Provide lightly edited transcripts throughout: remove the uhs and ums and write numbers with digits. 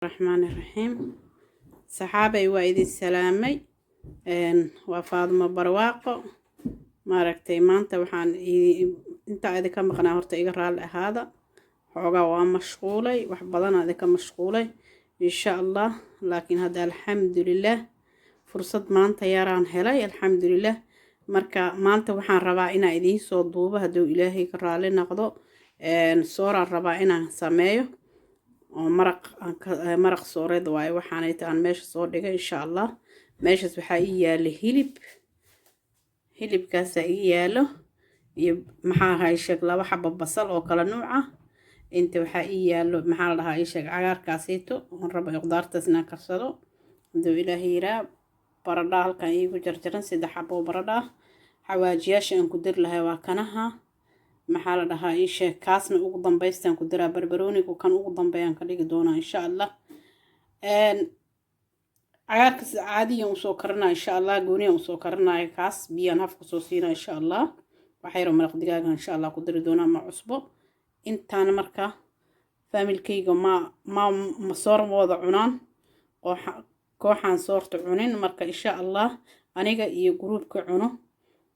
الرحمن الرحيم صحابي وايدي السلامي وفاطمة برواقو ما ركتي مانتا وحان انت ايدي كم مقنا هورتا ايقرال هذا حوغا وان مشغولي وحبضانا ايدي كم مشغولي ان شاء الله لكن هذا الحمد لله فرصة مانتا ياران هلاي الحمد لله marka maanta waxaan rabaa inaan idiin soo duubo haduu ilaahay ka raali noqdo soora rabaa inaan sameeyo oo maraq sooreed waaye waxaan ay taan meesha soo dhigay insha Allah meeshas waxa ii yaalo hilibkaas ii yaalo iyo maxaa hayshay laba xabba basal oo kala nooc ah inta waxa ii yaalo maxaa la dhahaa isha cagaarkaasito oo rabo qudaartaas inaan karsado haduu ilaahay yaraa baradha halkan iigu jarjaran 3 xabbo baradha xawaajiyaasha aan ku dir lahay waa kanaha maxaa la dhahaa isha kaasna ugu dambeystaan ku diraa barbarooniga kan ugu dambeeyaan ka dhigi doona insha Allah cagaarkaas caadiyan u soo karnaa insha Allah gooniyan u soo karnaa kaas biyaan hafka soo siina insha Allah waxay roo maraq digaaga insha Allah ku diri doona ma cusbo intaan marka familkayga ma soor wada cunaan kooxan soorta cunin marka insha Allah aniga iyo groupka cuno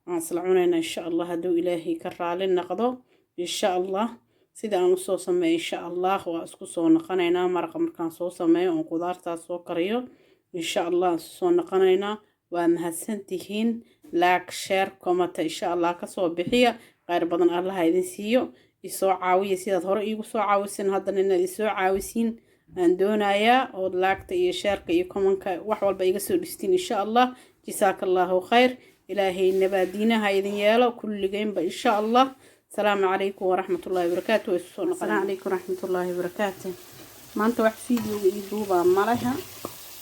aan isla cunayna insha Allah haduu ilaahay ka raali noqdo insha Allah sida aan soo sameeyo insha Allah waa isku soo noqonayna maraq markaan soo sameeyo oo qudaartaas soo kariyo insha Allah soo noqonayna waa mahadsantihiin like share comment insha Allah ka soo bixiya qaar badan Allah idin siiyo isoo caawiyo sidaad hore iigu soo caawisin haddana inaad isoo caawisiin aan doonayaa oo laagta iyo sheerka iyo comment-ka wax walba iga soo dhistiin insha Allah jazaakallahu khayr ilaahay nabadinaha idin yeelo kulligeynba insha Allah salaamu calaykum waraxmatullaahi wabarakaatuh assalaamu calaykum waraxmatullaahi wabarakaatuh maanta wax video ii duuba malaha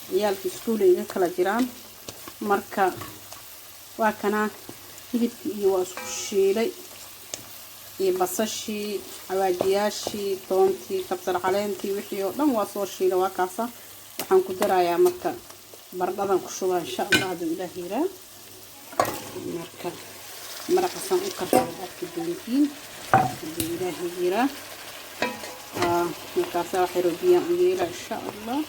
ciyaalka iskuulka iga kala jiraan marka waa kana hilibkii iyo waa isku shiilay iyo basashii xawaajiyaashii toontii kabsar caleentii wixii oo dhan waa soo shiilay waa kaasa waxaan ku darayaa marka baradhadan ku shubaa insha Allah haduu ilaahay yaraa marka maraqasan u karsado afki doontiin haduu ilaahay yaraa markaas waxa roobiyaan u yeela insha Allah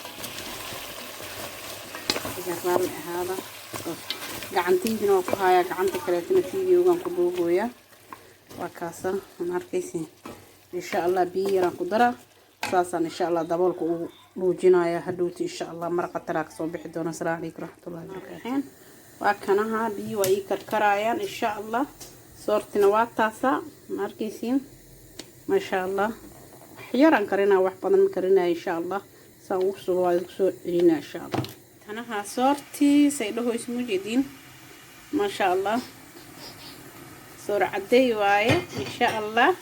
جرّال هذا قعنتين جنوا كهايا قعنت كلاتنا فيديو وقام كبوبويا وكاسة ناركيسين إن شاء الله بيران قدرة أساسا إن شاء الله دبولك وجنايا هدوتي إن شاء الله مرقة تراك صبح دونا السلام عليكم ورحمة الله وبركاته وكانها بي ويكر كرايان إن شاء الله صورت نوات تاسا ناركيسين ما شاء الله حيران كرينا وحبنا مكرينا إن شاء الله سوف إلينا إن شاء الله أنا صورتي سيده اسمه جدين ما شاء الله صور عدي واي إن شاء الله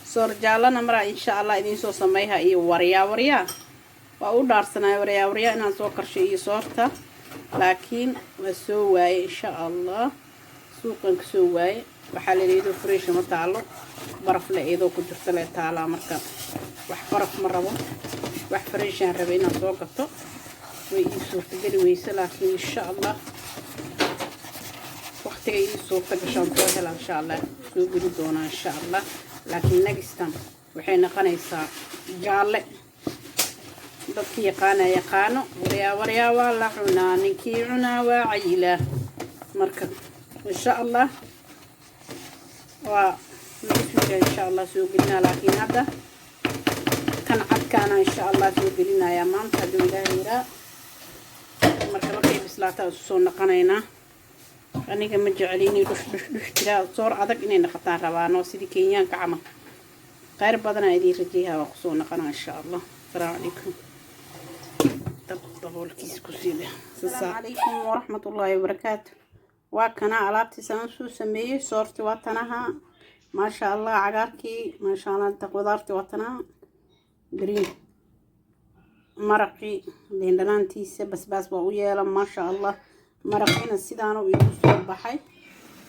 صور جالا نمرة إن شاء الله إذن سو سميها إيه وريا وأودار سنة وريا أنا سوكر شيء صورته لكن وسوي إن شاء الله سوقا كسوي وحال يريدو فريش متعلق برف لإيدو كدرت له تعالى مركب وحبرف مرة وحفريش ربينا سوقته ويسوق تجري ويسلا إن شاء الله وقت يسوق تجشان توهلا إن شاء الله سوق دونا إن شاء الله لكن نجستان وحين قنيسا جالة ضدك يقانو وريا ولا عنا نكي عنا وعيلة مركب إن شاء الله ونسوق إن شاء الله سوق لنا لكن هذا كان عد إن شاء الله سوق لنا يا مام تدو إلهي marka markay bislaato soo naqanayna aniga ma jeceliini dhush tira soor adag inay naqataan rabaano sidii Kenyaanka camal qayr badan ay rajiyaha waa ku soo naqana insha Allah salaamu calaykum daboolkiis ku siida salaamu calaykum waraxmatullaahi wabarakaatuh waa kana alaabtii saan soo sameeyay soorti waa tanaha ma sha Allah cagaarkii ma sha Allah qudaartii waa tanaha green مرقي لندنانتي بس ويالا ما شاء الله مرقينا سيدانو يوسف بحي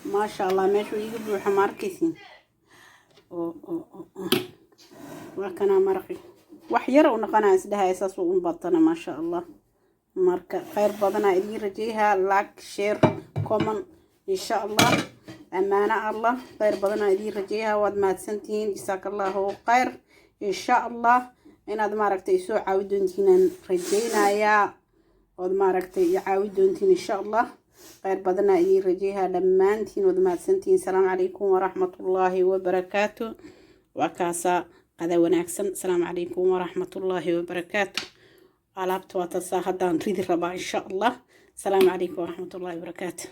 ما شاء الله ماشو يجيبوا حمار كيسين وكنا مرقي وحيرة ونقنا اسدها اساس ونبطنا ما شاء الله مركا خير بدنا إلي رجيها لايك شير كومن إن شاء الله أمانة الله خير بدنا إلي رجيها واد ما تسنتين جزاك الله خير إن شاء الله inaad maaragtay soo caawi doontiinaan rajaynayaa ood maaragtay iyo caawi doontiin insha allah khayr badanaa idiin rajayaha dhammaantiin waad mahadsantihiin asalaamu calaykum waraxmatullaahi wabarakaatu waa kaasaa qada wanaagsan asalaamu calaykum waraxmatullaahi wabarakaatu alaabta waa tasaa haddaan ridi rabaa insha allah asalaamu calaykum waraxmatullaahi wabarakaatu